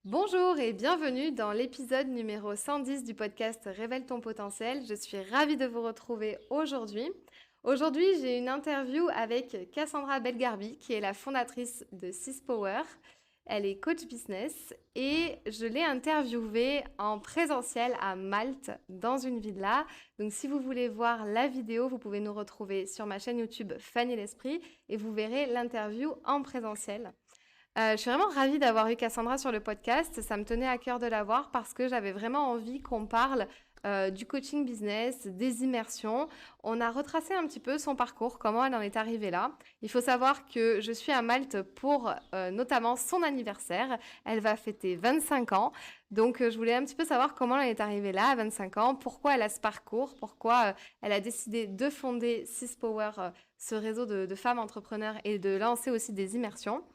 Bonjour et bienvenue dans l'épisode numéro 110 du podcast Révèle ton potentiel. Je suis ravie de vous retrouver aujourd'hui. Aujourd'hui, j'ai une interview avec Cassandra Belgarbi, qui est la fondatrice de Sys Power. Elle est coach business et je l'ai interviewée en présentiel à Malte, dans une villa. Donc, si vous voulez voir la vidéo, vous pouvez nous retrouver sur ma chaîne YouTube Fanny l'Esprit et vous verrez l'interview en présentiel. Je suis vraiment ravie d'avoir eu Cassandra sur le podcast. Ça me tenait à cœur de l'avoir parce que j'avais vraiment envie qu'on parle du coaching business, des immersions. On a retracé un petit peu son parcours, comment elle en est arrivée là. Il faut savoir que je suis à Malte pour notamment son anniversaire. Elle va fêter 25 ans. Donc, je voulais un petit peu savoir comment elle est arrivée là à 25 ans, pourquoi elle a ce parcours, pourquoi elle a décidé de fonder Sys Power, ce réseau de femmes entrepreneurs et de lancer aussi des immersions.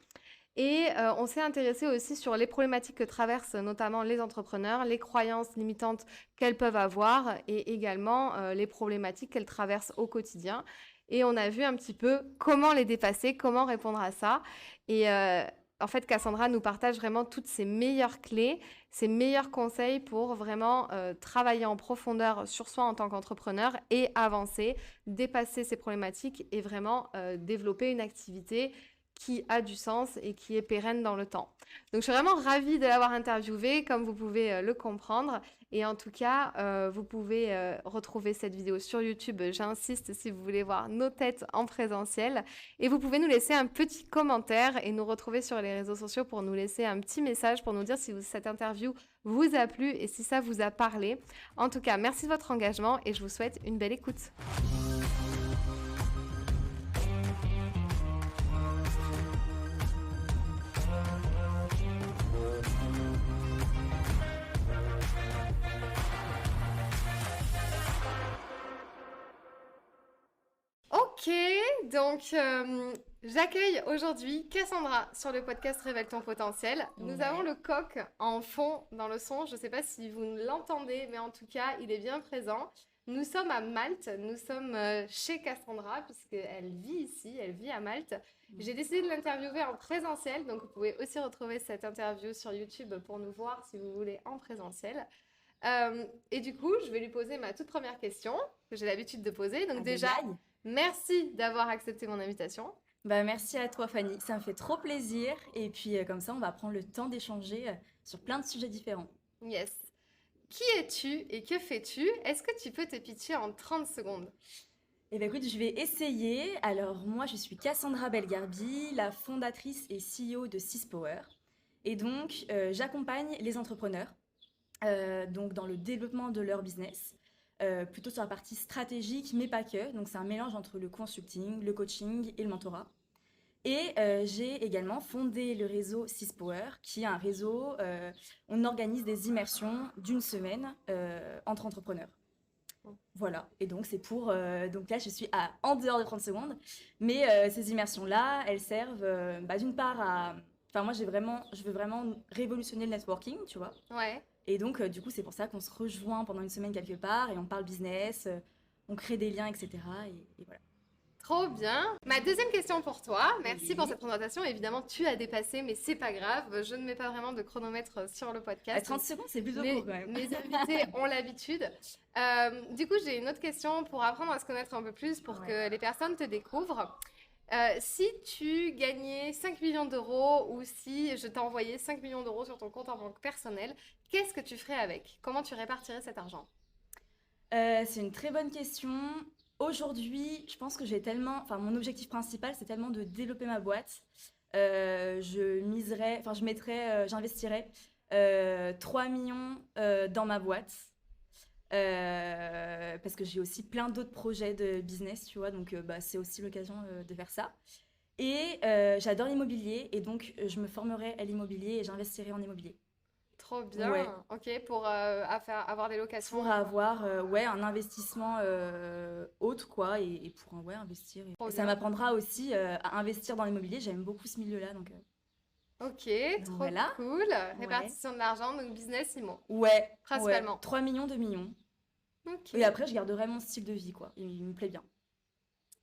Et on s'est intéressé aussi sur les problématiques que traversent notamment les entrepreneurs, les croyances limitantes qu'elles peuvent avoir et également les problématiques qu'elles traversent au quotidien. Et on a vu un petit peu comment les dépasser, comment répondre à ça. Et en fait, Cassandra nous partage vraiment toutes ses meilleures clés, ses meilleurs conseils pour vraiment travailler en profondeur sur soi en tant qu'entrepreneur et avancer, dépasser ces problématiques et vraiment développer une activité qui a du sens et qui est pérenne dans le temps. Donc, je suis vraiment ravie de l'avoir interviewée, comme vous pouvez le comprendre. Et en tout cas, vous pouvez retrouver cette vidéo sur YouTube. J'insiste si vous voulez voir nos têtes en présentiel. Et vous pouvez nous laisser un petit commentaire et nous retrouver sur les réseaux sociaux pour nous laisser un petit message pour nous dire si cette interview vous a plu et si ça vous a parlé. En tout cas, merci de votre engagement et je vous souhaite une belle écoute. Ok, donc j'accueille aujourd'hui Cassandra sur le podcast Révèle ton potentiel. Nous avons le coq en fond dans le son. Je ne sais pas si vous l'entendez, mais en tout cas, il est bien présent. Nous sommes à Malte, nous sommes chez Cassandra, puisqu'elle vit ici, elle vit à Malte. J'ai décidé de l'interviewer en présentiel, donc vous pouvez aussi retrouver cette interview sur YouTube pour nous voir si vous voulez en présentiel. Et du coup, je vais lui poser ma toute première question, que j'ai l'habitude de poser. Donc déjà, merci d'avoir accepté mon invitation. Bah, merci à toi Fanny, ça me fait trop plaisir et puis comme ça on va prendre le temps d'échanger sur plein de sujets différents. Yes. Qui es-tu et que fais-tu? Est-ce que tu peux te pitcher en 30 secondes? Eh bien écoute, je vais essayer. Alors moi je suis Cassandra Belgarbi, la fondatrice et CEO de Sys Power. Et donc j'accompagne les entrepreneurs donc dans le développement de leur business, plutôt sur la partie stratégique mais pas que. Donc c'est un mélange entre le consulting, le coaching et le mentorat. Et j'ai également fondé le réseau Sys Power, qui est un réseau, on organise des immersions d'une semaine entre entrepreneurs. Voilà, et donc c'est pour... donc là, je suis en dehors de 30 secondes, mais ces immersions-là, elles servent d'une part à... Enfin, moi, je veux vraiment révolutionner le networking, tu vois. Ouais. Et donc, du coup, c'est pour ça qu'on se rejoint pendant une semaine quelque part et on parle business, on crée des liens, etc. Et voilà. Trop bien. Ma deuxième question pour toi. Merci pour Oui. cette présentation. Évidemment, tu as dépassé, mais c'est pas grave. Je ne mets pas vraiment de chronomètre sur le podcast. 30 secondes, c'est plutôt court quand même. Mes invités ont l'habitude. Du coup, j'ai une autre question pour apprendre à se connaître un peu plus, pour que les personnes te découvrent. Si tu gagnais 5 millions d'euros ou si je t'envoyais 5 millions d'euros sur ton compte en banque personnel, qu'est-ce que tu ferais avec? Comment tu répartirais cet argent? C'est une très bonne question. Aujourd'hui, je pense que j'ai tellement... Enfin, mon objectif principal, c'est tellement de développer ma boîte. Je mettrais, j'investirais 3 millions dans ma boîte. Parce que j'ai aussi plein d'autres projets de business, tu vois. Donc, c'est aussi l'occasion de faire ça. Et j'adore l'immobilier. Et donc, je me formerai à l'immobilier et j'investirai en immobilier. Trop bien. Ouais. Ok, pour avoir des locations. Pour avoir un investissement autre, quoi, et pour investir. Trop Et ça bien. m'apprendra aussi à investir dans l'immobilier. J'aime beaucoup ce milieu-là. Donc, Ok, trop voilà. cool. Ouais. Répartition de l'argent, donc business, IMO, Ouais. principalement. 3 millions, 2 millions. Ok, Et après, je garderai mon style de vie, quoi. Il me plaît bien.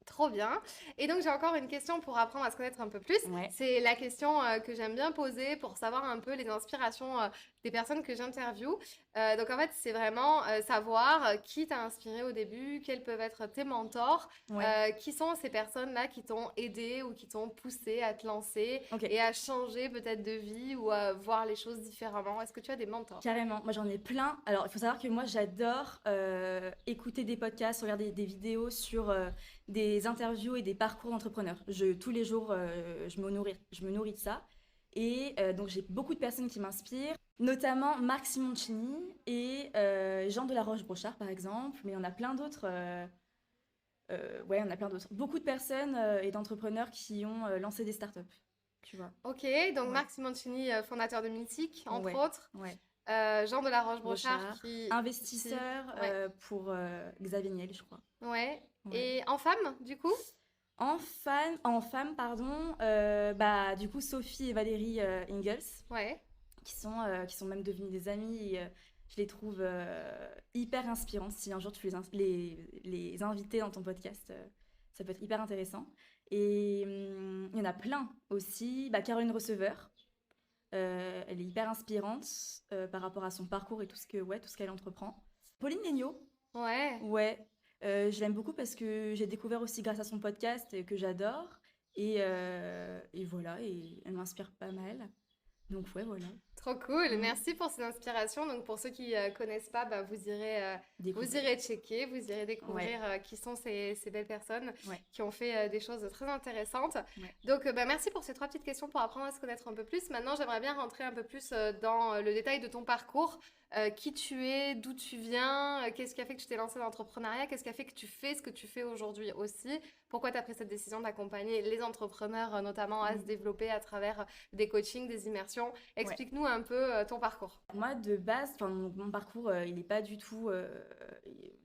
Trop bien. Et donc, j'ai encore une question pour apprendre à se connaître un peu plus. Ouais, C'est la question que j'aime bien poser pour savoir un peu les inspirations des personnes que j'interviewe. Donc, en fait, c'est vraiment savoir qui t'a inspiré au début, quels peuvent être tes mentors, ouais, qui sont ces personnes-là qui t'ont aidé ou qui t'ont poussé à te lancer ok. et à changer peut-être de vie ou à voir les choses différemment. Est-ce que tu as des mentors? Carrément, moi j'en ai plein. Alors il faut savoir que moi j'adore écouter des podcasts, regarder des vidéos sur des interviews et des parcours d'entrepreneurs. Tous les jours, je me nourris de ça. Et donc j'ai beaucoup de personnes qui m'inspirent, notamment Marc Simoncini et Jean de la Roche-Brochard par exemple, mais il y en a plein d'autres. Ouais, on a plein d'autres. Beaucoup de personnes et d'entrepreneurs qui ont lancé des startups, tu vois. Ok, donc Ouais, Marc Simoncini, fondateur de Mythique, entre ouais, autres. ouais. Jean de la Roche-Brochard Brochard, qui... investisseur Ouais, pour Xavier Niel, je crois. ouais. Ouais. Et en femme, du coup? En femme, pardon, bah, du coup, Sophie et Valérie Ingalls, Ouais. qui sont même devenues des amies. Et, je les trouve hyper inspirantes. Si un jour tu les invitais dans ton podcast, ça peut être hyper intéressant. Et il y en a plein aussi. Bah, Caroline Receveur, elle est hyper inspirante par rapport à son parcours et tout ce qu'elle entreprend. Pauline Léniaud, Ouais. ouais, je l'aime beaucoup parce que j'ai découvert aussi grâce à son podcast que j'adore. Et voilà, et elle m'inspire pas mal. Donc ouais, voilà. Trop cool. Mm. Merci pour ces inspirations. Donc, pour ceux qui connaissent pas, bah, vous Découvrir. irez checker, vous irez Ouais, découvrir qui sont ces belles personnes ouais, qui ont fait des choses très intéressantes. ouais. Donc, bah, merci pour ces trois petites questions pour apprendre à se connaître un peu plus. Maintenant, j'aimerais bien rentrer un peu plus dans le détail de ton parcours. Qui tu es, d'où tu viens, qu'est-ce qui a fait que tu t'es lancé dans l'entrepreneuriat, qu'est-ce qui a fait que tu fais ce que tu fais aujourd'hui aussi, pourquoi tu as pris cette décision d'accompagner les entrepreneurs notamment à se Mm. développer à travers des coachings, des immersions. Ouais. Explique-nous un peu ton parcours. Moi, de base, enfin, mon parcours, il n'est pas du tout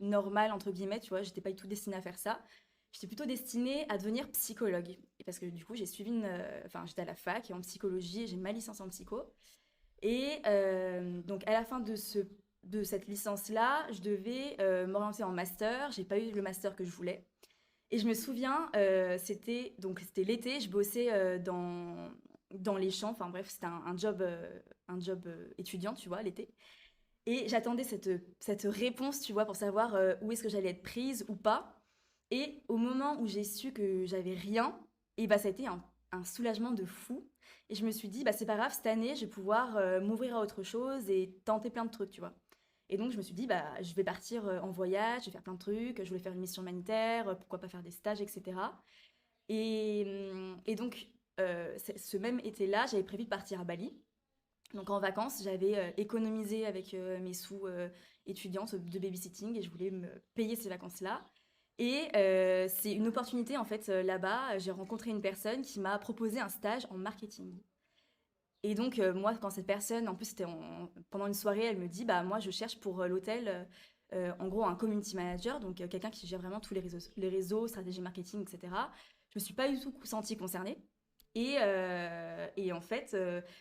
normal, entre guillemets, tu vois. J'étais pas du tout destinée à faire ça. J'étais plutôt destinée à devenir psychologue. Et parce que du coup, j'ai suivi enfin, j'étais à la fac et en psychologie et j'ai ma licence en psycho. Et donc, à la fin de cette licence-là, je devais m'orienter en master. J'ai pas eu le master que je voulais. Et je me souviens, c'était l'été, je bossais dans les champs. Enfin bref, c'était un job étudiant, tu vois, l'été. Et j'attendais cette réponse, tu vois, pour savoir où est-ce que j'allais être prise ou pas. Et au moment où j'ai su que j'avais rien, et bah ça a été un soulagement de fou. Et je me suis dit, bah c'est pas grave, cette année, je vais pouvoir m'ouvrir à autre chose et tenter plein de trucs, tu vois. Et donc je me suis dit, bah je vais partir en voyage, je vais faire plein de trucs, je voulais faire une mission humanitaire, pourquoi pas faire des stages, etc. Et donc ce même été-là, j'avais prévu de partir à Bali. Donc en vacances, j'avais économisé avec mes sous étudiantes de babysitting et je voulais me payer ces vacances-là. Et c'est une opportunité en fait là-bas. J'ai rencontré une personne qui m'a proposé un stage en marketing. Et donc moi, quand cette personne, en plus c'était pendant une soirée, elle me dit bah moi je cherche pour l'hôtel en gros un community manager, donc quelqu'un qui gère vraiment tous les réseaux, stratégie marketing, etc. Je me suis pas du tout sentie concernée. Et en fait,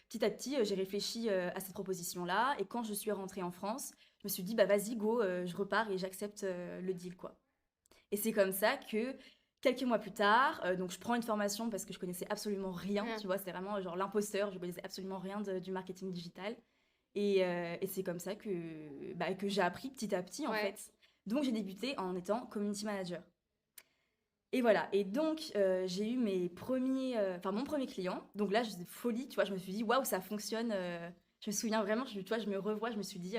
petit à petit, j'ai réfléchi à cette proposition-là. Et quand je suis rentrée en France, je me suis dit, bah vas-y, go, je repars et j'accepte le deal, quoi. Et c'est comme ça que quelques mois plus tard, donc je prends une formation parce que je connaissais absolument rien, Ouais. tu vois, c'était vraiment genre l'imposteur, je connaissais absolument rien du marketing digital. Et c'est comme ça que j'ai appris petit à petit, en Ouais. fait. Donc j'ai débuté en étant community manager. Et voilà, et donc j'ai eu mon premier client. Donc là, je faisais folie, tu vois, je me suis dit, waouh, ça fonctionne. Je me souviens vraiment, tu vois, je me revois, je me suis dit,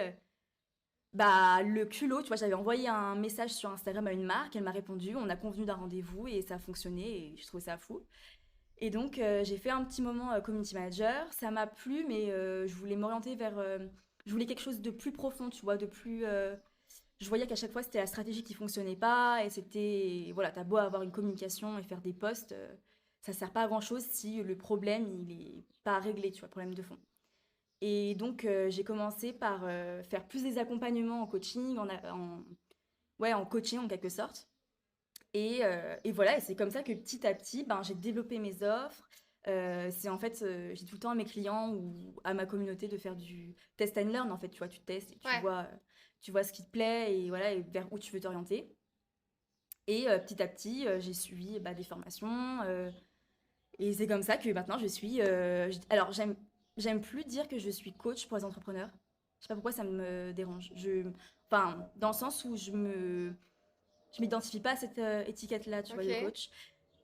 bah le culot, tu vois, j'avais envoyé un message sur Instagram à une marque, elle m'a répondu, on a convenu d'un rendez-vous et ça a fonctionné et je trouvais ça fou. Et donc j'ai fait un petit moment community manager, ça m'a plu, mais je voulais m'orienter je voulais quelque chose de plus profond, tu vois, de plus... je voyais qu'à chaque fois c'était la stratégie qui fonctionnait pas et c'était voilà, t'as beau avoir une communication et faire des posts, ça sert pas à grand chose si le problème il est pas réglé, tu vois, le problème de fond. Et donc j'ai commencé par faire plus des accompagnements en coaching, ouais, en coaching en quelque sorte. Et voilà, et c'est comme ça que petit à petit, ben, j'ai développé mes offres. C'est en fait, j'ai tout le temps à mes clients ou à ma communauté de faire du test and learn. En fait, tu vois, tu testes et Ouais. tu vois ce qui te plaît et voilà, et vers où tu veux t'orienter. Et petit à petit, j'ai suivi des formations. Et c'est comme ça que maintenant je suis. Alors, j'aime plus dire que je suis coach pour les entrepreneurs. Je sais pas pourquoi ça me dérange. Enfin, dans le sens où je m'identifie pas à cette étiquette-là, tu vois, de Ok, coach.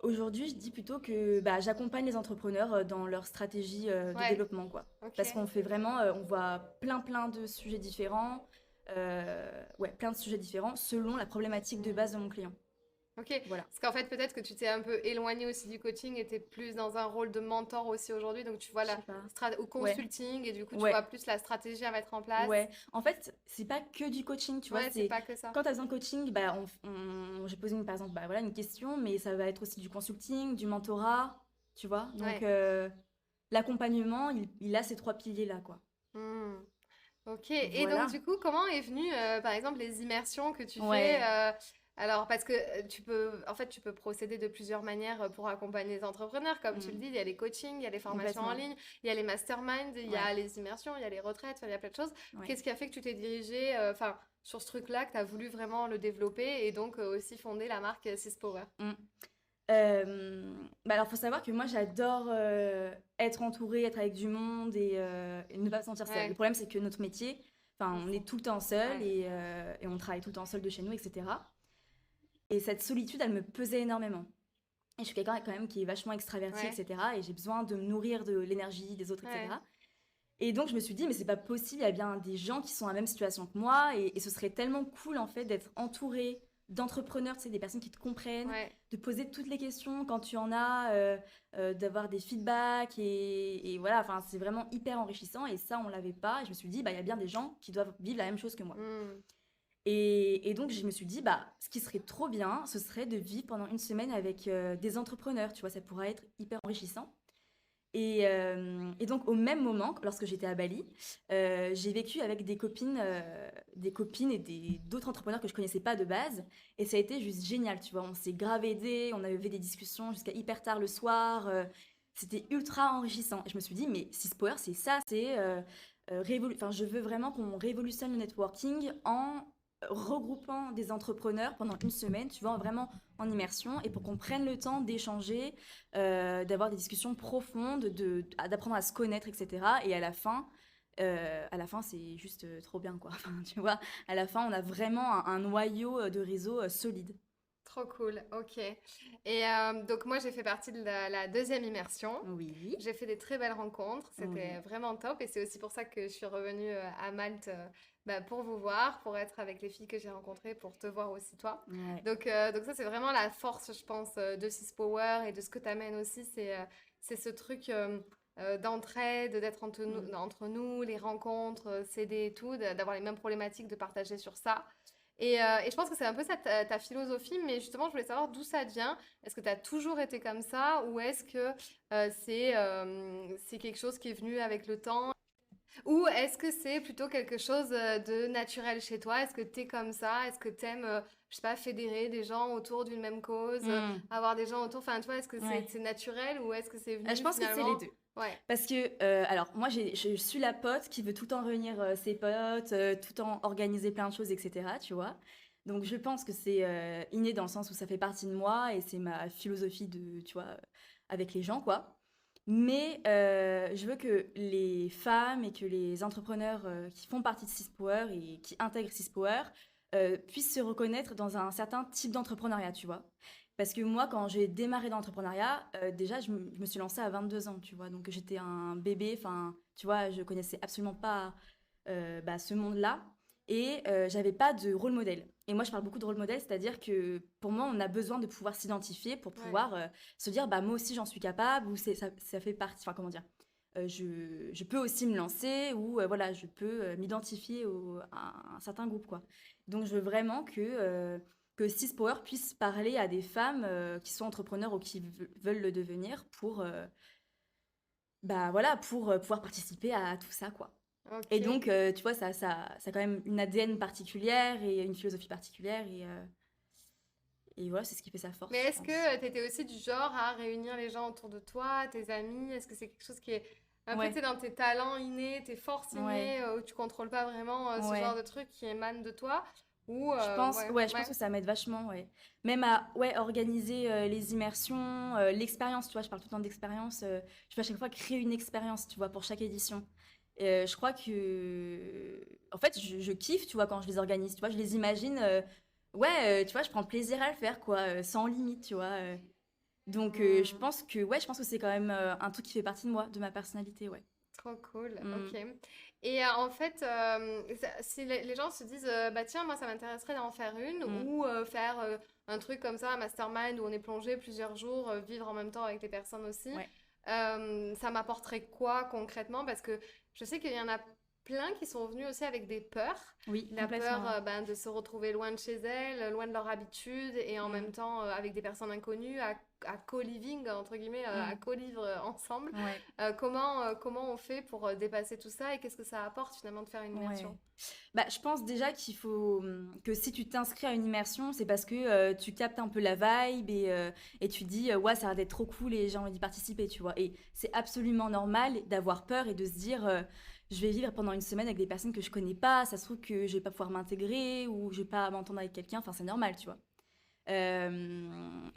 Aujourd'hui, je dis plutôt que j'accompagne les entrepreneurs dans leur stratégie de ouais, développement, quoi. ok. Parce qu'on fait vraiment, on voit plein de sujets différents, ouais, plein de sujets différents selon la problématique de base de mon client. Ok, Voilà. parce qu'en fait, peut-être que tu t'es un peu éloigné aussi du coaching et t'es plus dans un rôle de mentor aussi aujourd'hui. Donc, tu vois Je sais pas. ou Ouais, consulting et du coup, tu vois ouais, plus la stratégie à mettre en place. ouais. En fait, c'est pas que du coaching, tu vois. Ouais, c'est C'est pas que ça. quand tu as besoin de coaching, j'ai posé par exemple, voilà, une question, mais ça va être aussi du consulting, du mentorat, tu vois. Donc, Ouais. l'accompagnement, il a ces trois piliers-là, quoi. Hmm. Ok, et donc Voilà. du coup, comment est venue, par exemple, les immersions que tu fais Ouais. alors, parce que en fait, tu peux procéder de plusieurs manières pour accompagner les entrepreneurs. Comme tu le Mm. dis, il y a les coachings, il y a les formations en Complètement. ligne, il y a les masterminds, il y Ouais. a les immersions, il y a les retraites, enfin, il y a plein de choses. Ouais. Qu'est-ce qui a fait que tu t'es dirigé, enfin, sur ce truc-là, que tu as voulu vraiment le développer et donc aussi fonder la marque Sys Power? Mm. Alors, faut savoir que moi, j'adore être entourée, être avec du monde et ne pas se sentir seule. Le Ouais, problème, c'est que notre métier, il enfin, on faut. est tout le temps seul Ouais. et on travaille tout le temps seul de chez nous, etc. Et cette solitude, elle me pesait énormément. Et je suis quelqu'un quand même qui est vachement extraverti, Ouais. etc. Et j'ai besoin de me nourrir de l'énergie des autres, Ouais. etc. Et donc, je me suis dit, mais c'est pas possible, il y a bien des gens qui sont dans la même situation que moi, et ce serait tellement cool, en fait, d'être entouré d'entrepreneurs, tu sais, des personnes qui te comprennent, Ouais. de poser toutes les questions quand tu en as, d'avoir des feedbacks, et voilà, enfin, c'est vraiment hyper enrichissant, et ça, on l'avait pas, et je me suis dit, il y a bien des gens qui doivent vivre la même chose que moi. Hmm. Et donc, je me suis dit, ce qui serait trop bien, ce serait de vivre pendant une semaine avec des entrepreneurs, tu vois, ça pourrait être hyper enrichissant. Et donc, au même moment, lorsque j'étais à Bali, j'ai vécu avec des copines et d'autres entrepreneurs que je connaissais pas de base. Et ça a été juste génial, tu vois. On s'est grave aidés, on avait fait des discussions jusqu'à hyper tard le soir. C'était ultra enrichissant. Et je me suis dit, mais Sys Power, c'est ça, c'est enfin, je veux vraiment qu'on révolutionne le networking en regroupant des entrepreneurs pendant une semaine, tu vois, vraiment en immersion, et pour qu'on prenne le temps d'échanger, d'avoir des discussions profondes, d'apprendre à se connaître, etc. Et à la fin, c'est juste trop bien, quoi. Enfin, tu vois, à la fin, on a vraiment un noyau de réseau solide. Trop cool, ok. Et donc moi j'ai fait partie de la deuxième immersion. Oui, J'ai fait des très belles rencontres, oui, c'était vraiment top et c'est aussi pour ça que je suis revenue à Malte pour vous voir, pour être avec les filles que j'ai rencontrées, pour te voir aussi toi. ouais. Donc ça c'est vraiment la force je pense de Sys Power et de ce que tu amènes aussi, c'est ce truc d'entraide, d'être Mm. entre nous, les rencontres, s'aider et tout, d'avoir les mêmes problématiques, de partager sur ça. Et je pense que c'est un peu ça ta philosophie, mais justement, je voulais savoir d'où ça vient. Est-ce que tu as toujours été comme ça ou est-ce que c'est quelque chose qui est venu avec le temps? Ou est-ce que c'est plutôt quelque chose de naturel chez toi? Est-ce que tu es comme ça? Est-ce que tu aimes, je sais pas, fédérer des gens autour d'une même cause, Mm. avoir des gens autour? Enfin, tu vois, est-ce que Ouais. c'est naturel ou est-ce que c'est Je venu pense que c'est les finalement? deux. Ouais. Parce que, alors, moi, je suis la pote qui veut tout le temps réunir ses potes, tout le temps organiser plein de choses, etc., tu vois. Donc, je pense que c'est inné dans le sens où ça fait partie de moi et c'est ma philosophie de, tu vois, avec les gens, quoi. Mais je veux que les femmes et que les entrepreneurs qui font partie de Sys Power et qui intègrent Sys Power puissent se reconnaître dans un certain type d'entrepreneuriat, tu vois. Parce que moi, quand j'ai démarré dans l'entrepreneuriat, déjà, je me suis lancée à 22 ans, tu vois. Donc, j'étais un bébé, enfin, tu vois, je connaissais absolument pas ce monde-là. Et j'avais pas de rôle modèle. Et moi, je parle beaucoup de rôle modèle, c'est-à-dire que pour moi, on a besoin de pouvoir s'identifier pour Ouais. pouvoir se dire, moi aussi, j'en suis capable, ou ça fait partie, enfin, comment dire, je peux aussi me lancer, ou voilà, je peux m'identifier à un certain groupe, quoi. Donc, je veux vraiment que Sys Power puisse parler à des femmes qui sont entrepreneurs ou qui veulent le devenir pour, voilà, pour pouvoir participer à tout ça, quoi. Et Ok. donc, tu vois, ça a quand même une ADN particulière et une philosophie particulière. Et voilà, c'est ce qui fait sa Mais force, je est-ce pense. que tu étais aussi du genre à réunir les gens autour de toi, tes amis? Est-ce que c'est quelque chose qui est un peu, tu Ouais, sais, dans tes talents innés, tes forces ouais, innées, où tu contrôles pas vraiment ce genre ouais. de truc qui émane de toi? Ou ouais, Ouais, je pense ouais. que ça m'aide vachement, ouais. Même à, ouais, organiser les immersions, l'expérience, tu vois, je parle tout le temps d'expérience. Je peux à chaque fois créer une expérience, tu vois, pour chaque édition. Je crois que, en fait, je kiffe, tu vois, quand je les organise, tu vois, je les imagine, ouais, tu vois, je prends plaisir à le faire, quoi, sans limite, tu vois. Donc, Hmm. je pense que c'est quand même un truc qui fait partie de moi, de ma personnalité, ouais. Trop cool, Mm, ok. Et en fait, si les gens se disent, bah tiens, moi ça m'intéresserait d'en faire une, mm, ou faire un truc comme ça, un mastermind où on est plongé plusieurs jours, vivre en même temps avec les personnes aussi, ouais, ça m'apporterait quoi concrètement? Parce que je sais qu'il y en a plein qui sont venus aussi avec des peurs. oui, La peur complètement. ben, de se retrouver loin de chez elles, loin de leur habitude, et en même Mm, temps avec des personnes inconnues, à co-living, entre guillemets, à mm, co-vivre ensemble. ouais. Comment on fait pour dépasser tout ça et qu'est-ce que ça apporte finalement de faire une Ouais. immersion? Bah, je pense déjà qu'il faut que si tu t'inscris à une immersion, c'est parce que tu captes un peu la vibe et tu dis ouais, ça va être trop cool et j'ai envie d'y participer, tu vois. Et c'est absolument normal d'avoir peur et de se dire je vais vivre pendant une semaine avec des personnes que je connais pas, ça se trouve que je vais pas pouvoir m'intégrer ou je vais pas m'entendre avec quelqu'un, enfin c'est normal, tu vois.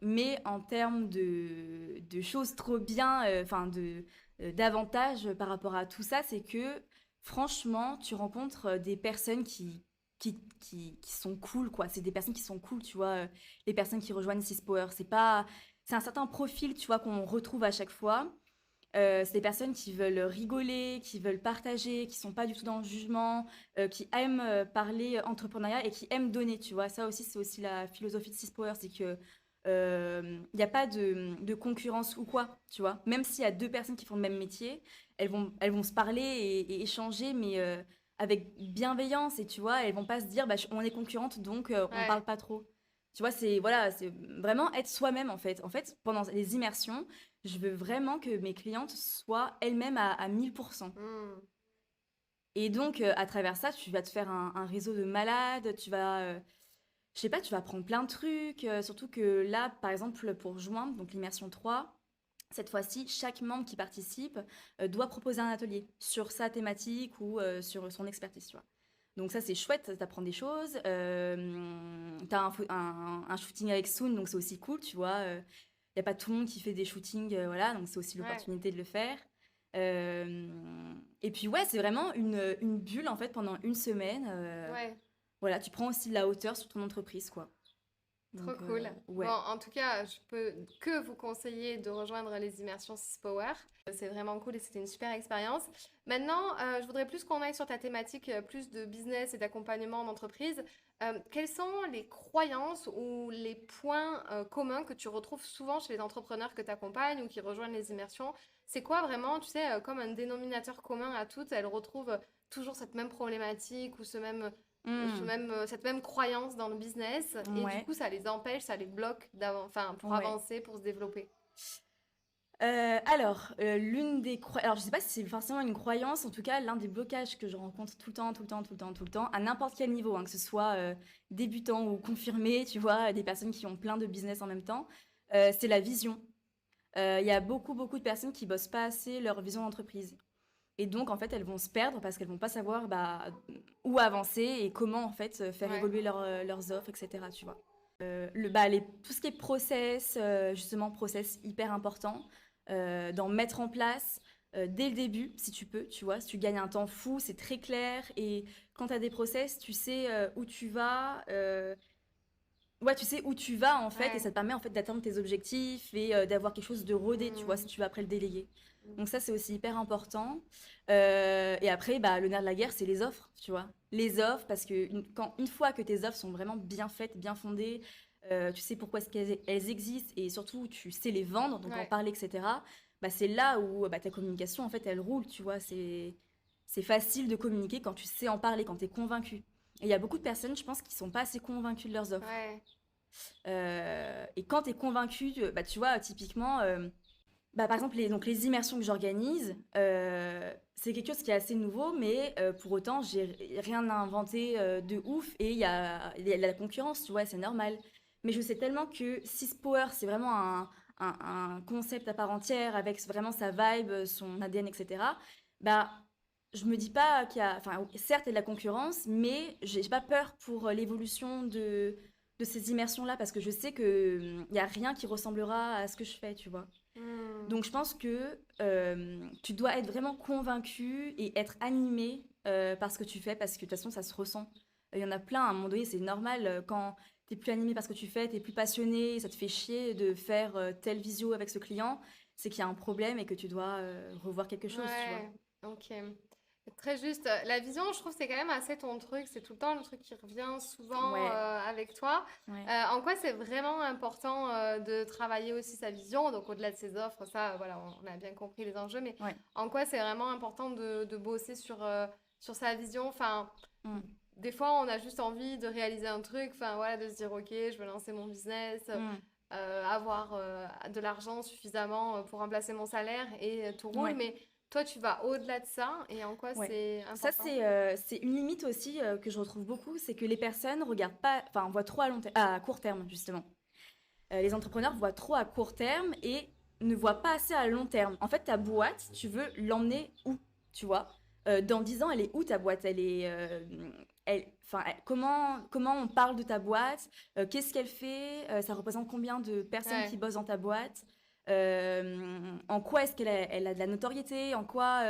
Mais en termes de choses trop bien, enfin d'avantages par rapport à tout ça, c'est que franchement, tu rencontres des personnes qui sont cool, quoi. C'est des personnes qui sont cool, tu vois. Les personnes qui rejoignent Six Power, c'est un certain profil, tu vois, qu'on retrouve à chaque fois. C'est des personnes qui veulent rigoler, qui veulent partager, qui sont pas du tout dans le jugement, qui aiment parler entrepreneuriat et qui aiment donner, tu vois. Ça aussi, c'est aussi la philosophie de Six Power, c'est que il n'y a pas de concurrence ou quoi, tu vois. Même s'il y a deux personnes qui font le même métier, elles vont se parler et échanger, mais avec bienveillance et tu vois, elles vont pas se dire, bah, on est concurrentes, donc on Ouais. parle pas trop. Tu vois, c'est voilà, c'est vraiment être soi-même en fait. En fait, pendant les immersions, je veux vraiment que mes clientes soient elles-mêmes à 1000%. Hmm. Et donc, à travers ça, tu vas te faire un réseau de malades, je sais pas, tu vas apprendre plein de trucs. Surtout que là, par exemple, pour juin, donc l'immersion 3, cette fois-ci, chaque membre qui participe doit proposer un atelier sur sa thématique ou sur son expertise, tu vois. Donc ça, c'est chouette, t'apprends des choses. T'as un shooting avec Soon, donc c'est aussi cool, tu vois. Il n'y a pas tout le monde qui fait des shootings, voilà, donc c'est aussi Ouais. l'opportunité de le faire. Et puis ouais, c'est vraiment une bulle en fait pendant une semaine. Ouais. Voilà, tu prends aussi de la hauteur sur ton entreprise, quoi. Trop Donc cool. Bon, ouais. en tout cas, je peux que vous conseiller de rejoindre les immersions Six Power. C'est vraiment cool et c'était une super expérience. Maintenant, je voudrais plus qu'on aille sur ta thématique, plus de business et d'accompagnement d'entreprise. Quelles sont les croyances ou les points communs que tu retrouves souvent chez les entrepreneurs que tu accompagnes ou qui rejoignent les immersions? C'est quoi vraiment, tu sais, comme un dénominateur commun à toutes, elles retrouvent toujours cette même problématique ou Hmm, cette même croyance dans le business et du ouais, coup ça les empêche, ça les bloque enfin, pour ouais. avancer, pour se développer. Alors, alors je sais pas si c'est forcément une croyance, en tout cas, l'un des blocages que je rencontre tout le temps, tout le temps, tout le temps, tout le temps, à n'importe quel niveau, hein, que ce soit débutant ou confirmé, tu vois, des personnes qui ont plein de business en même temps, c'est la vision. Il y a beaucoup, beaucoup de personnes qui bossent pas assez leur vision d'entreprise. Et donc, en fait, elles vont se perdre parce qu'elles vont pas savoir bah, où avancer et comment, en fait, faire Ouais. évoluer leurs offres, etc., tu vois. Tout ce qui est process, justement, process hyper important, d'en mettre en place dès le début, si tu peux, tu vois. Si tu gagnes un temps fou, c'est très clair. Et quand tu as des process, tu sais où tu vas. Ouais, tu sais où tu vas, en fait, et Ouais. ça te permet, en fait, d'atteindre tes objectifs et d'avoir quelque chose de rodé, tu vois, si Hmm. tu vas après le déléguer. Donc ça, c'est aussi hyper important. Et après, bah, le nerf de la guerre, c'est les offres, tu vois. Les offres, parce que une fois que tes offres sont vraiment bien faites, bien fondées, tu sais pourquoi est-ce qu'elles existent, et surtout, tu sais les vendre, donc en Ouais. parler, etc., bah, c'est là où bah, ta communication, en fait, elle roule, tu vois. C'est facile de communiquer quand tu sais en parler, quand tu es convaincu. Et il y a beaucoup de personnes, je pense, qui sont pas assez convaincues de leurs offres. Ouais. Et quand tu es convaincu, bah, tu vois, typiquement, bah, par exemple, donc les immersions que j'organise, c'est quelque chose qui est assez nouveau, mais pour autant, j'ai rien inventé de ouf et il y a la concurrence, tu vois, c'est normal. Mais je sais tellement que Six Power, c'est vraiment un concept à part entière avec vraiment sa vibe, son ADN, etc. Bah, je me dis pas qu'il y a, enfin, certes, il y a de la concurrence, mais j'ai pas peur pour l'évolution de ces immersions-là parce que je sais que il y a rien qui ressemblera à ce que je fais, tu vois. Hmm. Donc, je pense que tu dois être vraiment convaincu et être animé par ce que tu fais parce que de toute façon, ça se ressent. Il y en a plein, à un moment donné, c'est normal quand t'es plus animé par ce que tu fais, t'es plus passionné, ça te fait chier de faire telle visio avec ce client, c'est qu'il y a un problème et que tu dois revoir quelque chose, tu vois. Ouais, ok. C'est très juste. La vision, je trouve, c'est quand même assez ton truc. C'est tout le temps le truc qui revient souvent Ouais, avec toi. ouais. En quoi c'est vraiment important de travailler aussi sa vision, donc au-delà de ses offres, ça, voilà, on a bien compris les enjeux, mais Ouais. en quoi c'est vraiment important de bosser sur sa vision. Enfin, Mm, des fois, on a juste envie de réaliser un truc, enfin, voilà, de se dire, ok, je veux lancer mon business, mm, avoir de l'argent suffisamment pour remplacer mon salaire et tout roule. ouais, Mais toi, tu vas au-delà de ça et en quoi ouais. c'est Ça, important? c'est une limite aussi que je retrouve beaucoup, c'est que les personnes regardent pas, enfin, voient trop à court terme, justement. Les entrepreneurs voient trop à court terme et ne voient pas assez à long terme. En fait, ta boîte, tu veux l'emmener où, tu vois? Dans 10 ans, elle est où ta boîte? Comment on parle de ta boîte? Qu'est-ce qu'elle fait? Ça représente combien de personnes qui Ouais, bossent dans ta boîte? En quoi est-ce elle a de la notoriété? En quoi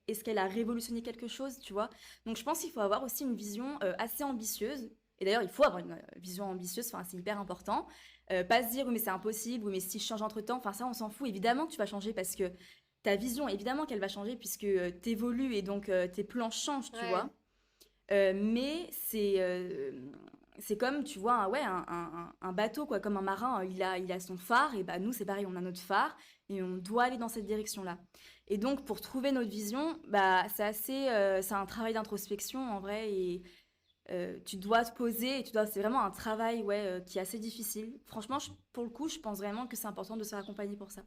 est-ce qu'elle a révolutionné quelque chose, tu vois? Donc je pense qu'il faut avoir aussi une vision assez ambitieuse. Et d'ailleurs, il faut avoir une vision ambitieuse, enfin, c'est hyper important. Pas se dire, oui, mais c'est impossible, oui, mais si je change entre temps, enfin, ça, on s'en fout. Évidemment que tu vas changer parce que ta vision, évidemment qu'elle va changer puisque t'évolues et donc tes plans changent, tu vois. ouais. Mais c'est comme, tu vois, ouais, un bateau, quoi, comme un marin, il a son phare, et bah nous, c'est pareil, on a notre phare, et on doit aller dans cette direction-là. Et donc, pour trouver notre vision, bah, c'est un travail d'introspection, en vrai, et tu dois te poser, et c'est vraiment un travail, ouais, qui est assez difficile. Franchement, pour le coup, je pense vraiment que c'est important de se faire accompagner pour ça.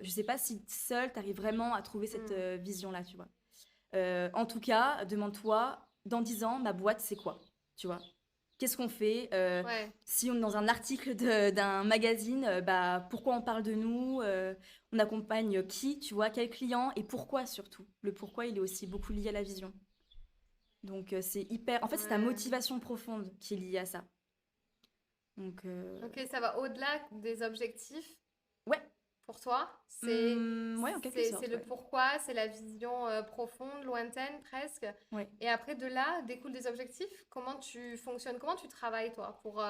Je sais pas si seul, tu arrives vraiment à trouver cette Hmm. vision-là, tu vois. En tout cas, demande-toi, dans 10 ans, ma boîte, c'est quoi? Tu vois? Qu'est-ce qu'on fait? Ouais. Si on est dans un article d'un magazine, bah, pourquoi on parle de nous? On accompagne qui? Tu vois? Quel client? Et pourquoi surtout? Le pourquoi, il est aussi beaucoup lié à la vision. Donc, c'est hyper... En fait, c'est ta Ouais. motivation profonde qui est liée à ça. Donc, Ok, ça va au-delà des objectifs ouais. pour toi. Ouais, en quelque C'est sorte, le ouais. pourquoi, c'est la vision profonde, lointaine presque. Ouais. Et après, de là, découlent des objectifs. Comment tu fonctionnes, comment tu travailles, toi, pour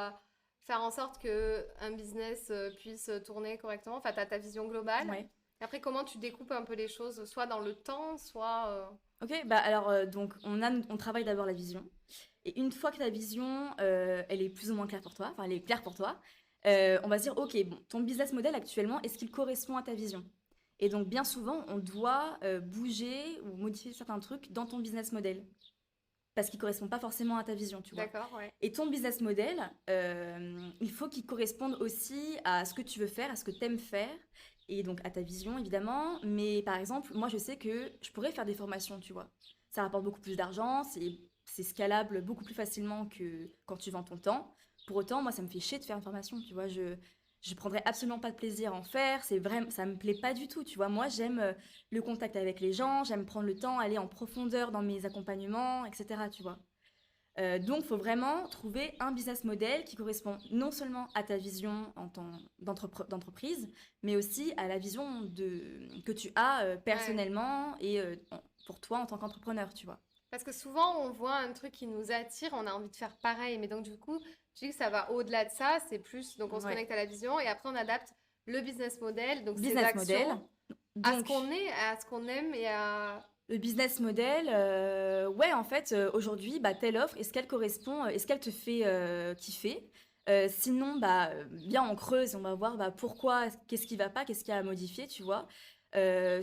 faire en sorte que un business puisse tourner correctement? Enfin, tu as ta vision globale. Ouais. Et après, comment tu découpes un peu les choses, soit dans le temps, soit... Ok, bah alors, donc, on travaille d'abord la vision. Et une fois que ta vision, elle est plus ou moins claire pour toi, enfin, elle est claire pour toi, on va se dire, ok, bon, ton business model actuellement, est-ce qu'il correspond à ta vision? Et donc, bien souvent, on doit bouger ou modifier certains trucs dans ton business model parce qu'il ne correspond pas forcément à ta vision, tu vois. D'accord, ouais. Et ton business model, il faut qu'il corresponde aussi à ce que tu veux faire, à ce que tu aimes faire, et donc à ta vision, évidemment. Mais par exemple, moi, je sais que je pourrais faire des formations, tu vois. Ça rapporte beaucoup plus d'argent, c'est scalable beaucoup plus facilement que quand tu vends ton temps. Pour autant, moi, ça me fait chier de faire une formation, tu vois. Je prendrais absolument pas de plaisir à en faire, c'est vraiment, ça me plaît pas du tout, tu vois. Moi, j'aime le contact avec les gens, j'aime prendre le temps, aller en profondeur dans mes accompagnements, etc., tu vois. Donc, il faut vraiment trouver un business model qui correspond non seulement à ta vision en tant d'entreprise, mais aussi à la vision que tu as Ouais. personnellement et pour toi en tant qu'entrepreneur, tu vois. Parce que souvent, on voit un truc qui nous attire, on a envie de faire pareil. Mais donc, du coup, je dis que ça va au-delà de ça. C'est plus, donc on se Ouais. connecte à la vision et après, on adapte le business model, donc ses Business model. actions, à ce Donc, qu'on est, à ce qu'on aime et à... le business model, ouais, en fait, aujourd'hui, bah, telle offre, est-ce qu'elle correspond, est-ce qu'elle te fait kiffer? Sinon, bah, bien, on creuse, on va voir bah, pourquoi, qu'est-ce qui va pas, qu'est-ce qu'il y a à modifier, tu vois.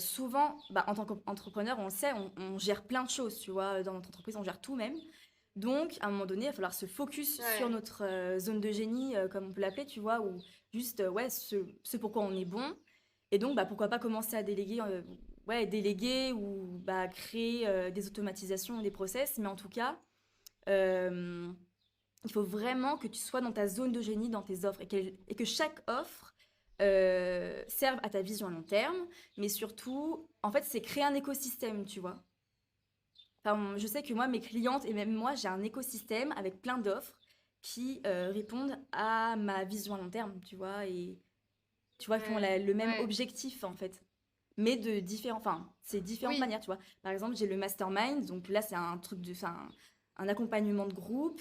Souvent, bah, en tant qu'entrepreneur, on le sait, on gère plein de choses, tu vois. Dans notre entreprise, on gère tout même. Donc, à un moment donné, il va falloir se focus sur Ouais, notre zone de génie, comme on peut l'appeler, tu vois, ou juste, ouais, ce pourquoi on est bon. Et donc, bah, pourquoi pas commencer à déléguer, ouais, déléguer ou bah, créer des automatisations, des process. Mais en tout cas, euh, il faut vraiment que tu sois dans ta zone de génie dans tes offres et que chaque offre serve à ta vision à long terme. Mais surtout, en fait, c'est créer un écosystème, tu vois. enfin, je sais que moi, mes clientes et même moi, j'ai un écosystème avec plein d'offres qui répondent à ma vision à long terme, tu vois, et tu vois, qui ont Ouais, le même ouais. objectif, en fait. Mais de différents, enfin, c'est différentes Oui, manières, tu vois. Par exemple, j'ai le mastermind, donc là, c'est un truc de, enfin, un accompagnement de groupe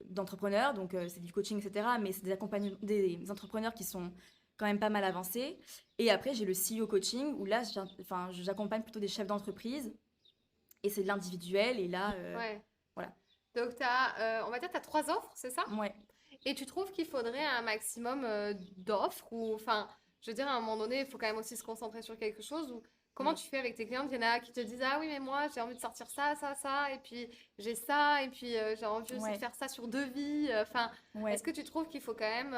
d'entrepreneurs, donc c'est du coaching, etc. Mais c'est des entrepreneurs qui sont quand même pas mal avancés. Et après, j'ai le CEO coaching, où là, enfin, j'accompagne plutôt des chefs d'entreprise, et c'est de l'individuel, et là, ouais. voilà. Donc, on va dire, tu as 3 offres, c'est ça? Ouais. Et tu trouves qu'il faudrait un maximum d'offres ou, enfin, je veux dire, à un moment donné, il faut quand même aussi se concentrer sur quelque chose ou comment Mm. tu fais avec tes clientes? Il y en a qui te disent, ah oui, mais moi, j'ai envie de sortir ça, ça, ça, et puis j'ai ça, et puis j'ai envie aussi de Ouais. faire ça sur devis. Enfin, est-ce Ouais. que tu trouves qu'il faut quand même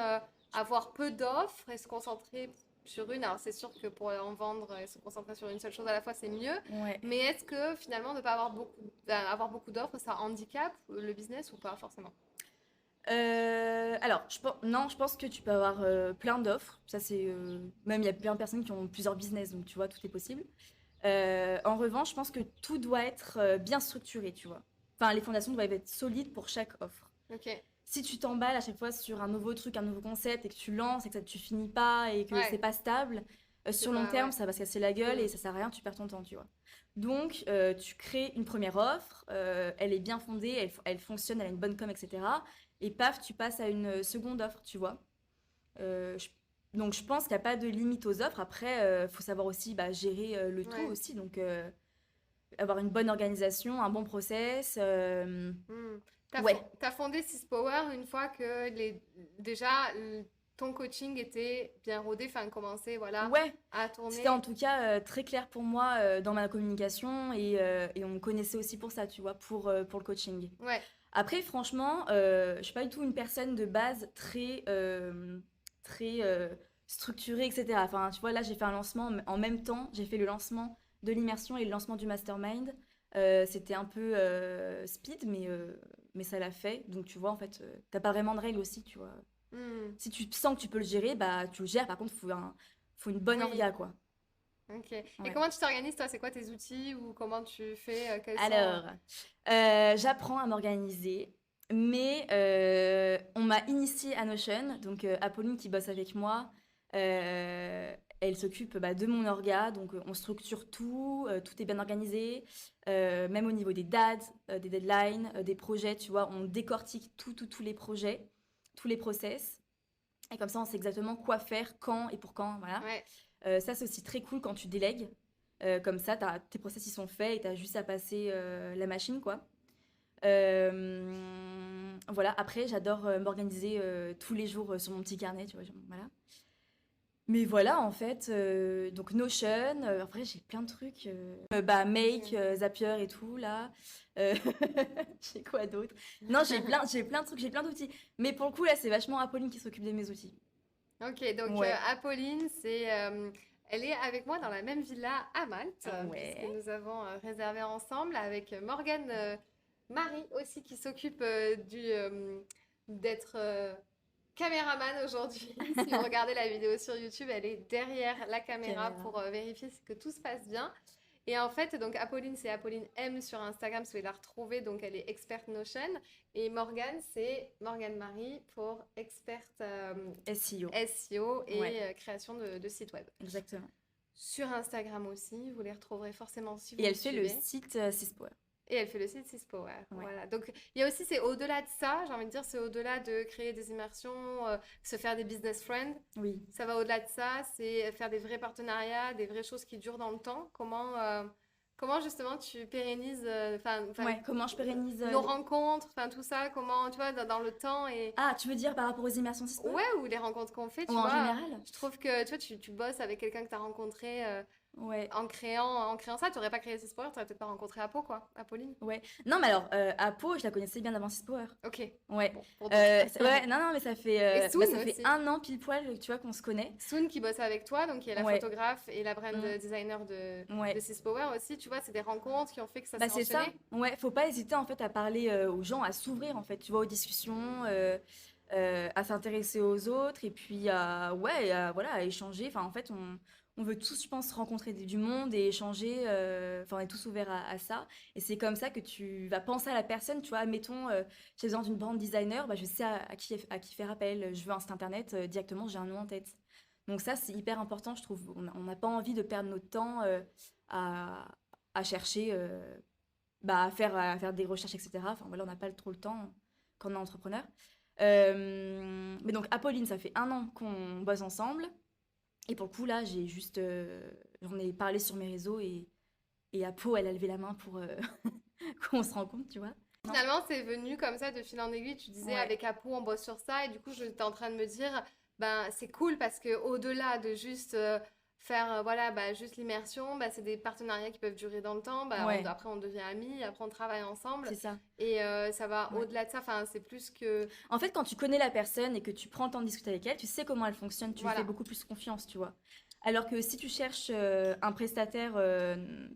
avoir peu d'offres et se concentrer sur une? Alors, c'est sûr que pour en vendre et se concentrer sur une seule chose à la fois, c'est mieux. Ouais. Mais est-ce que finalement, ne pas avoir beaucoup d'offres, ça handicape le business ou pas forcément? Alors, non, je pense que tu peux avoir plein d'offres. Ça, c'est même il y a plein de personnes qui ont plusieurs business, donc tu vois, tout est possible. En revanche, je pense que tout doit être bien structuré, tu vois. Enfin, les fondations doivent être solides pour chaque offre. Ok, Si tu t'emballes à chaque fois sur un nouveau truc, un nouveau concept, et que tu lances et que ça, tu finis pas et que c'est ouais, pas stable, c'est sur long pas, terme, ouais. ça va se casser la gueule Hmm. et ça sert à rien, tu perds ton temps, tu vois. Donc, tu crées une première offre, elle est bien fondée, elle fonctionne, elle a une bonne com, etc. Et paf, tu passes à une seconde offre, tu vois. Euh, je- donc, je pense qu'il n'y a pas de limite aux offres. Après, faut savoir aussi bah, gérer le tout Ouais. aussi. Donc, avoir une bonne organisation, un bon process. Hmm. Ouais, T'as fondé Six Power une fois que déjà ton coaching était bien rodé, enfin commençait voilà ouais. à C'était en tourner. tout cas très clair pour moi dans ma communication et on me connaissait aussi pour ça, tu vois, pour le coaching. Ouais, Après, franchement, je suis pas du tout une personne de base très structurée, etc. Enfin, tu vois, là, j'ai fait un lancement en même temps. J'ai fait le lancement de l'immersion et le lancement du mastermind. C'était un peu speed, mais ça l'a fait. Donc, tu vois, en fait, t'as pas vraiment de règles aussi, tu vois. hmm. Si tu sens que tu peux le gérer, bah, tu le gères. Par contre, faut une bonne Oui, orga, quoi. ok. Et Ouais. comment tu t'organises toi? C'est quoi tes outils ou comment tu fais? Quels sont Alors, j'apprends à m'organiser, mais on m'a initiée à Notion, donc Apolline qui bosse avec moi, elle s'occupe bah, de mon orga, donc on structure tout, tout est bien organisé, même au niveau des dates, des deadlines, des projets, tu vois, on décortique tous les projets, tous les process, et comme ça on sait exactement quoi faire, quand et pour quand, voilà. Ouais, Ça, c'est aussi très cool quand tu délègues. Comme ça, tes process ils sont faits et tu as juste à passer la machine, quoi. Voilà, après, j'adore m'organiser tous les jours sur mon petit carnet, tu vois. Voilà. Mais voilà, en fait, donc Notion, après, j'ai plein de trucs. Bah, Make, ok. Zapier et tout, là. Euh, j'ai quoi d'autre? Non, j'ai plein de trucs, j'ai plein d'outils. Mais pour le coup, là, c'est vachement Apolline qui s'occupe de mes outils. Ok, donc Ouais. Apolline, elle est avec moi dans la même villa à Malte, puisque Ouais. nous avons réservé ensemble avec Morgane Marie aussi qui s'occupe d'être caméraman aujourd'hui. Si vous regardez la vidéo sur YouTube, elle est derrière la caméra Caméra. pour vérifier que tout se passe bien. Et en fait, donc Apolline, c'est Apolline M sur Instagram, si vous voulez la retrouver, donc elle est experte Notion. Et Morgane, c'est Morgane Marie pour experte SEO. SEO Ouais, et création de sites web. exactement. Sur Instagram aussi, vous les retrouverez forcément si Et vous me elle fait le suivez. site Sispower. Et elle fait le site Six Power. Ouais. Voilà. Donc, il y a aussi, c'est au-delà de ça, j'ai envie de dire, c'est au-delà de créer des immersions, se faire des business friends. Oui. Ça va au-delà de ça, c'est faire des vrais partenariats, des vraies choses qui durent dans le temps. Comment justement tu pérennises, Ouais, comment je pérennise nos rencontres, enfin tout ça, comment, tu vois, dans le temps et Ah, tu veux dire par rapport aux immersions Sispower? ouais, ou les rencontres qu'on fait, Ou tu en vois. général? Je trouve que, tu vois, tu bosses avec quelqu'un que tu as rencontré Ouais. en créant ça, tu n'aurais pas créé Six Power, tu n'aurais peut-être pas rencontré Apo, quoi, Apolline. Ouais. Non, mais alors, Apo, je la connaissais bien avant Sispower. Ok, Ouais. bon, pour d'autres. Ouais, non, non, mais Et bah, Soon ça fait aussi. un an pile poil, tu vois, qu'on se connaît. Soon qui bosse avec toi, donc qui est la Ouais. photographe et la brand Mm. designer de Ouais. Six Power aussi, tu vois, c'est des rencontres qui ont fait que ça Bah, s'est c'est ça. enchaîné. Ouais, faut pas hésiter, en fait, à parler aux gens, à s'ouvrir, en fait, tu vois, aux discussions, à s'intéresser aux autres, et puis voilà, à échanger. Enfin, en fait, on veut tous, je pense, rencontrer du monde et échanger. Enfin, on est tous ouverts à ça. Et c'est comme ça que tu vas penser à la personne. Tu vois, mettons, j'ai besoin d'une brand designer, bah, je sais à qui faire appel. Je veux un site internet, directement, j'ai un nom en tête. Donc ça, c'est hyper important, je trouve. On n'a pas envie de perdre notre temps à, à chercher, bah, à faire des recherches, etc. Enfin, voilà, on n'a pas trop le temps quand on est entrepreneur. Mais donc, Apolline, ça fait 1 an qu'on bosse ensemble. Et pour le coup, là, j'en ai parlé sur mes réseaux et Apo, elle a levé la main pour qu'on se rencontre, tu vois. Non. Finalement, c'est venu comme ça de fil en aiguille. Tu disais Ouais, avec Apo, on bosse sur ça. Et du coup, j'étais en train de me dire, ben, c'est cool parce que au-delà de juste faire voilà, bah, juste l'immersion, bah, c'est des partenariats qui peuvent durer dans le temps. Bah, ouais, après, on devient amis, après, on travaille ensemble. c'est ça. Et ça va Ouais. au-delà de ça. Enfin, c'est plus que. En fait, quand tu connais la personne et que tu prends le temps de discuter avec elle, tu sais comment elle fonctionne, tu lui fais Voilà. beaucoup plus confiance, tu vois. Alors que si tu cherches un prestataire,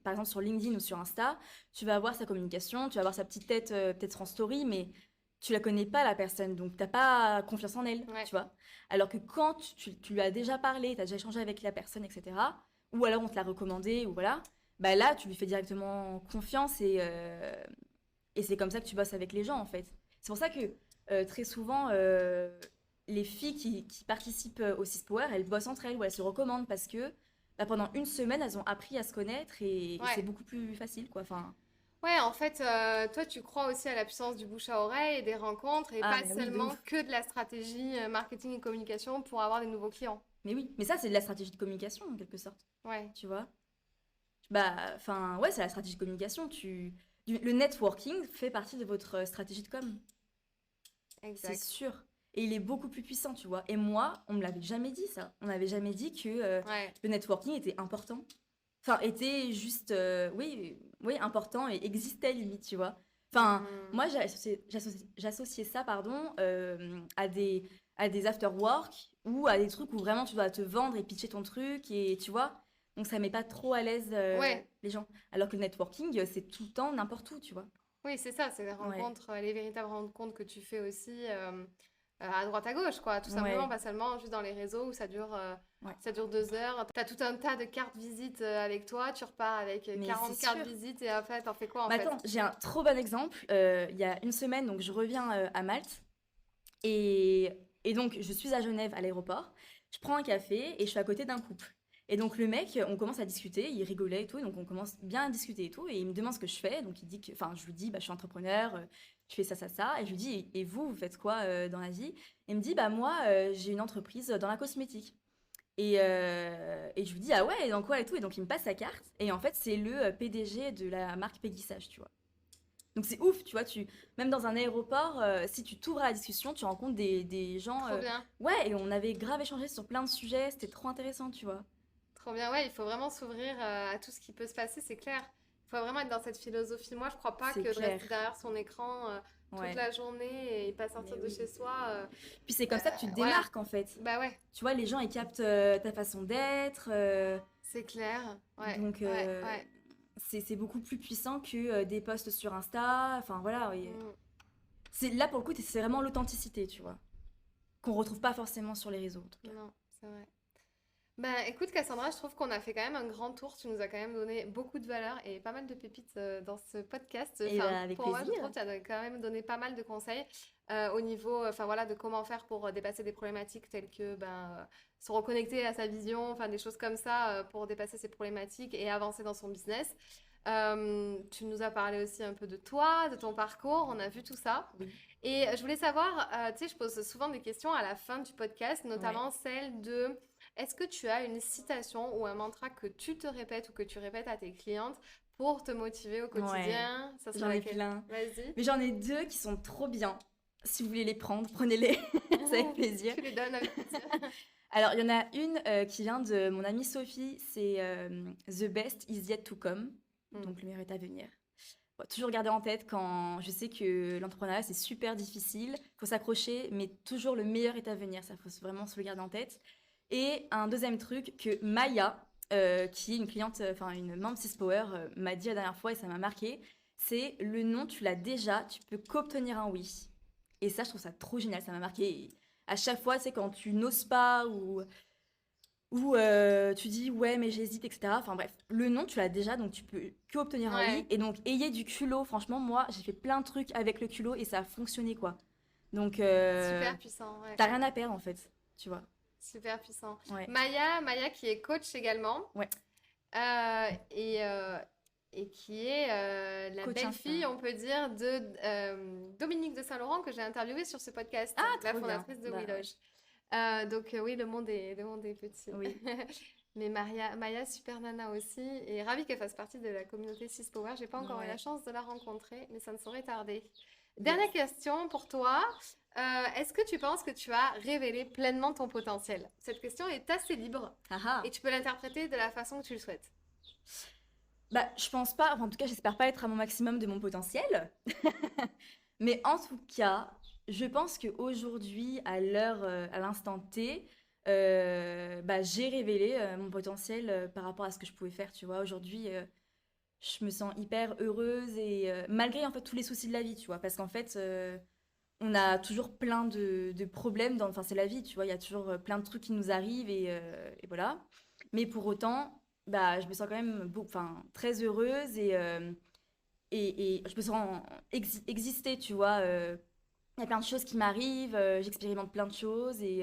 par exemple sur LinkedIn ou sur Insta, tu vas voir sa communication, tu vas voir sa petite tête peut-être en story, mais tu la connais pas la personne, donc t'as pas confiance en elle, Ouais. tu vois. Alors que quand tu lui as déjà parlé, tu as déjà échangé avec la personne, etc., ou alors on te l'a recommandé, ou voilà, bah là, tu lui fais directement confiance et c'est comme ça que tu bosses avec les gens, en fait. C'est pour ça que très souvent, les filles qui participent au Six Power, elles bossent entre elles ou elles se recommandent parce que bah, pendant une semaine, elles ont appris à se connaître et c'est Ouais. beaucoup plus facile, quoi. Enfin, Ouais, en fait, toi, tu crois aussi à la puissance du bouche à oreille et des rencontres et ah, pas mais oui, de seulement ouf. que de la stratégie marketing et communication pour avoir des nouveaux clients. Mais oui, mais ça, c'est de la stratégie de communication, en quelque sorte, Ouais, tu vois. Bah, enfin, ouais, c'est la stratégie de communication. Le networking fait partie de votre stratégie de com. C'est exact. sûr. Et il est beaucoup plus puissant, tu vois. Et moi, on me l'avait jamais dit, ça. On m'avait jamais dit que Ouais. le networking était important. Enfin, était juste, oui, oui, important et existait limite, tu vois. Enfin, Hmm. moi, j'associais ça, pardon, à des after-work ou à des trucs où vraiment tu dois te vendre et pitcher ton truc et tu vois. Donc, ça met pas trop à l'aise Ouais, les gens. Alors que le networking, c'est tout le temps, n'importe où, tu vois. oui, c'est ça, c'est les Ouais, rencontres, les véritables rencontres que tu fais aussi à droite à gauche, quoi. Tout simplement, ouais, pas seulement juste dans les réseaux où ouais. ça dure 2 heures. T'as tout un tas de cartes visites avec toi, tu repars avec Mais c'est 40 cartes sûr. visites et après, t'en fais quoi en Mais fait? attends, j'ai un trop bon exemple. Il y a une semaine, donc je reviens à Malte. Et, et donc, je suis à Genève à l'aéroport. Je prends un café et je suis à côté d'un couple. Et donc, le mec, on commence à discuter. Il rigolait et tout. Et donc, on commence bien à discuter et tout. Et il me demande ce que je fais. Donc, il dit que, enfin, je lui dis, bah, je suis entrepreneur, je fais ça, ça, ça. Et je lui dis, et vous, vous faites quoi dans la vie? Et il me dit, bah, moi, j'ai une entreprise dans la cosmétique. Et je lui dis, ah ouais, et dans quoi et tout? Et donc, il me passe sa carte. Et en fait, c'est le PDG de la marque Peggy Sage, tu vois. Donc c'est ouf, tu vois, même dans un aéroport, si tu t'ouvres à la discussion, tu rencontres des gens. Trop bien. Ouais, et on avait grave échangé sur plein de sujets, c'était trop intéressant, tu vois. Trop bien, ouais, il faut vraiment s'ouvrir à tout ce qui peut se passer, c'est clair. Il faut vraiment être dans cette philosophie. Moi, je crois pas C'est que de clair. rester derrière son écran toute Ouais, la journée et pas mais sortir de oui. chez soi. Puis c'est comme ça que tu te Voilà, démarques en fait. bah ouais, Tu vois, les gens ils captent ta façon d'être, c'est clair. Ouais, donc ouais. c'est beaucoup plus puissant que des posts sur Insta. Enfin voilà, oui. Mm, C'est là pour le coup, c'est vraiment l'authenticité, tu vois, qu'on retrouve pas forcément sur les réseaux en tout cas. non, c'est vrai. Ben écoute Cassandra, je trouve qu'on a fait quand même un grand tour. Tu nous as quand même donné beaucoup de valeur et pas mal de pépites dans ce podcast. Et Enfin, bah, avec pour moi, je plaisir. trouve que tu as quand même donné pas mal de conseils au niveau, enfin voilà, de comment faire pour dépasser des problématiques telles que se reconnecter à sa vision, enfin des choses comme ça pour dépasser ces problématiques et avancer dans son business. Tu nous as parlé aussi un peu de toi, de ton parcours, on a vu tout ça. Oui. Et je voulais savoir, tu sais, je pose souvent des questions à la fin du podcast, Ouais. notamment celle de est-ce que tu as une citation ou un mantra que tu te répètes ou que tu répètes à tes clientes pour te motiver au Ouais. quotidien? Ça serait J'en ai laquelle? plein. Vas-y. Mais j'en ai deux qui sont trop bien. Si vous voulez les prendre, prenez-les. C'est avec plaisir. Tu les donnes avec plaisir. Alors, il y en a une qui vient de mon amie Sophie. C'est The best is yet to come. Hmm. Donc, le meilleur est à venir. Faut toujours garder en tête quand je sais que l'entrepreneuriat, c'est super difficile. Il faut s'accrocher, mais toujours le meilleur est à venir. Ça, faut vraiment se le garder en tête. Et un deuxième truc que Maya, qui est une cliente, enfin une membre Six Power, m'a dit la dernière fois et ça m'a marqué, c'est le non, tu l'as déjà, tu peux qu'obtenir un oui. Et ça, je trouve ça trop génial, ça m'a marqué. Et à chaque fois, c'est quand tu n'oses pas Ou tu dis ouais mais j'hésite, etc. Enfin bref, le non tu l'as déjà donc tu peux que obtenir un oui. Ouais, Et donc ayez du culot, franchement moi j'ai fait plein de trucs avec le culot et ça a fonctionné quoi. Donc super puissant, ouais. t'as rien à perdre en fait, tu vois. Super puissant. Ouais, Maya qui est coach également ouais, euh, et, euh, et qui est la coach Insta. belle-fille, on peut dire, de Dominique de Saint-Laurent que j'ai interviewée sur ce podcast, Ah la trop bien. fondatrice de Bah ouais. WeLoge. Donc oui, le monde est petit. Oui. Mais Maya, super nana aussi, et ravie qu'elle fasse partie de la communauté 6 Power. J'ai pas encore eu la Ouais. chance de la rencontrer, mais ça ne saurait tarder. Yes. Dernière question pour toi. Est-ce que tu penses que tu as révélé pleinement ton potentiel? Cette question est assez libre Ah ah. et tu peux l'interpréter de la façon que tu le souhaites. Bah je pense pas, enfin, en tout cas j'espère pas être à mon maximum de mon potentiel. Mais en tout cas, je pense qu'aujourd'hui, à l'heure, à l'instant T, bah, j'ai révélé mon potentiel par rapport à ce que je pouvais faire, tu vois. Aujourd'hui, je me sens hyper heureuse et malgré en fait tous les soucis de la vie, tu vois. Parce qu'en fait, on a toujours plein de problèmes enfin c'est la vie, tu vois. Il y a toujours plein de trucs qui nous arrivent et voilà. Mais pour autant, bah, je me sens quand même enfin, très heureuse et je me sens exister, tu vois. Il y a plein de choses qui m'arrivent, j'expérimente plein de choses et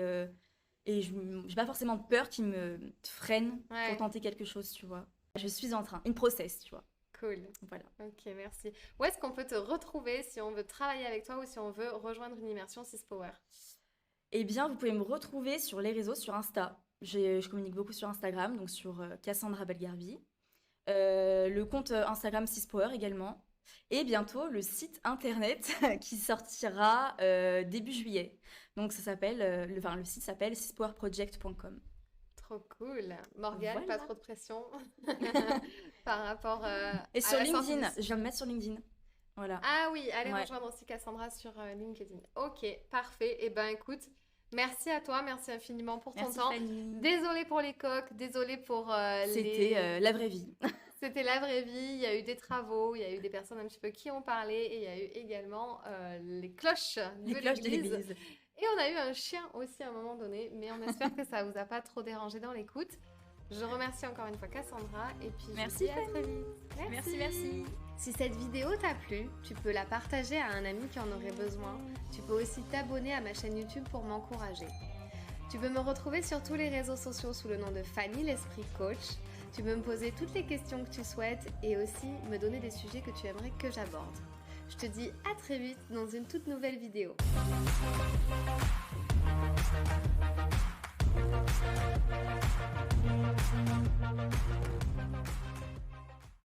je j'ai pas forcément peur qui me freine pour Ouais, tenter quelque chose, tu vois. Je suis en train, une process, tu vois. cool. Voilà. Ok, merci. Où est-ce qu'on peut te retrouver si on veut travailler avec toi ou si on veut rejoindre une immersion 6 Power? Eh bien, vous pouvez me retrouver sur les réseaux, sur Insta. Je communique beaucoup sur Instagram, donc sur Cassandra Belgarbi. Le compte Instagram 6Power également. Et bientôt le site internet qui sortira début juillet. Donc ça s'appelle, enfin, le site s'appelle 6powerproject.com. Trop cool. Morgane, pas Voilà. trop de pression par rapport Et à sur la sortie LinkedIn, du... je viens de mettre sur LinkedIn. Voilà. Ah oui, allez Ouais. rejoindre aussi Cassandra sur LinkedIn. Ok, parfait. Eh ben écoute, merci à toi, merci infiniment pour ton Merci temps. Fanny. Désolée pour les coques, désolée pour C'était les... la vraie vie. C'était la vraie vie, il y a eu des travaux, il y a eu des personnes un petit peu qui ont parlé et il y a eu également les cloches Les de cloches de l'église. l'église. Et on a eu un chien aussi à un moment donné, mais on espère que ça vous a pas trop dérangé dans l'écoute. Je remercie encore une fois Cassandra et puis je vous Merci dis à très vite. Merci, merci. Si cette vidéo t'a plu, tu peux la partager à un ami qui en aurait besoin. Tu peux aussi t'abonner à ma chaîne YouTube pour m'encourager. Tu peux me retrouver sur tous les réseaux sociaux sous le nom de Fanny l'Esprit Coach. Tu peux me poser toutes les questions que tu souhaites et aussi me donner des sujets que tu aimerais que j'aborde. Je te dis à très vite dans une toute nouvelle vidéo.